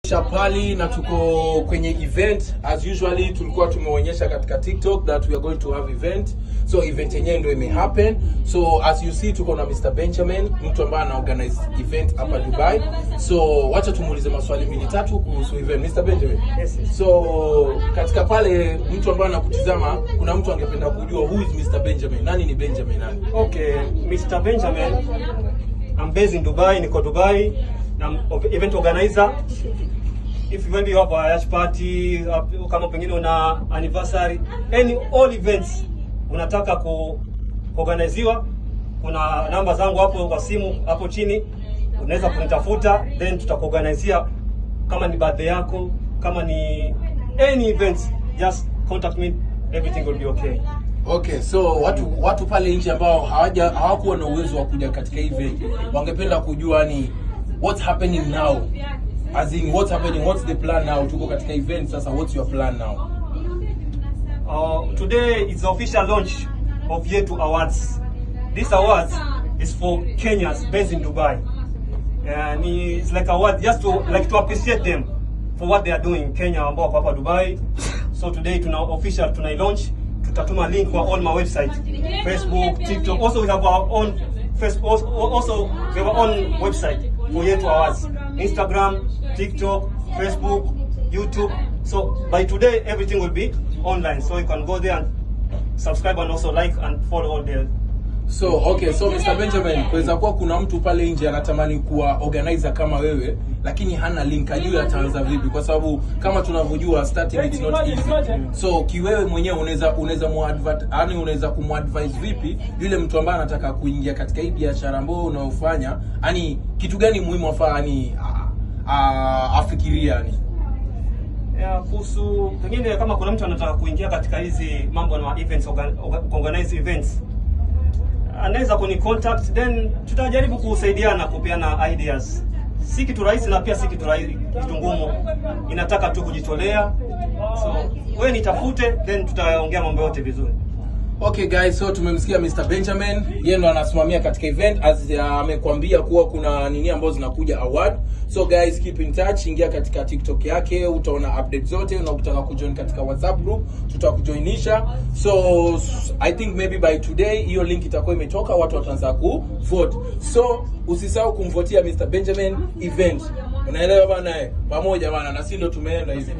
Shapali na tuko kwenye event as usually tulikuwa tumeonyesha katika TikTok that we are going to have event. So event yenyewe ndio imehappen. So as you see tuko na Mr. Benjamin, mtu ambaye ana organize event hapa Dubai. So wacha tumuulize maswali 2-3 kuhusu event. Mr. Benjamin. Yes. So katika pale mtu ambaye anakutizama kuna mtu angependa kujua who is Mr. Benjamin? Nani ni Benjamin nani? Okay, Mr. Benjamin, I'm based in Dubai, niko Dubai. I'm event organizer. If you have a yacht party, kama pengine una anniversary, all events unataka kuorganiziwa, kuna namba zangu hapo kwa simu hapo chini, unaweza kunitafuta, then tutakuorganizia. Kama ni birthday yako, kama ni any events, just contact me, everything will be okay. Okay, so watu pale nje ambao hawakuwa na uwezo wa kuja katika event wangependa kujua ni what's happening now. As in what's happening, what's the plan now? Tuko katika event sasa, what's your plan now? Today is the official launch of Yetu Awards. This awards is for Kenyans based in Dubai. And it's like award just to appreciate them for what they are doing in Kenya ambao hapa Dubai. So today tuna launch. Tutatuma link kwa all my website, Facebook, TikTok. Also we have our own Facebook, also we have our own website for Yetu Awards. Instagram, TikTok, Facebook, YouTube. So by today everything will be online, so you can go there and subscribe and also like and follow all the. So okay, so Mr. Benjamin, kweza kuwa kuna mtu pale nje anatamani kuwa organizer kama wewe lakini hana link, ajue ataanza vipi, kwa sababu kama tunavyojua starting it's not easy. So kiwewe mwenyewe unaweza kumadvise vipi yule mtu ambaye anataka kuingia katika hii biashara ambayo unaofanya, yani kitu gani muhimu afanye afikiria yani? Kuhusu pengine kama kuna mtu anataka kuingia katika hizi mambo na events, organize events, anaweza kuni contact, then tutajaribu kusaidiana kupeana ideas. Si kitu rahisi na pia si kitu ngumu, inataka tu kujitolea. So wewe nitafute, then tutaongea mambo yote vizuri. Okay guys, so tumemsikia Mr. Benjamin, yeye ndo anasimamia katika event, as amekwambia kuwa kuna nini ambazo zinakuja award. So guys, keep in touch, ingia katika TikTok yake, utaona update zote, na ukitaka kujoin katika WhatsApp group, tutakujoinisha. So I think maybe by today hiyo link itakuwa imetoka, watu wataanza kuvote. So usisahau kumvotia Mr. Benjamin event. Unaelewa bana, pamoja bana, na sisi ndo tumeenda hivi.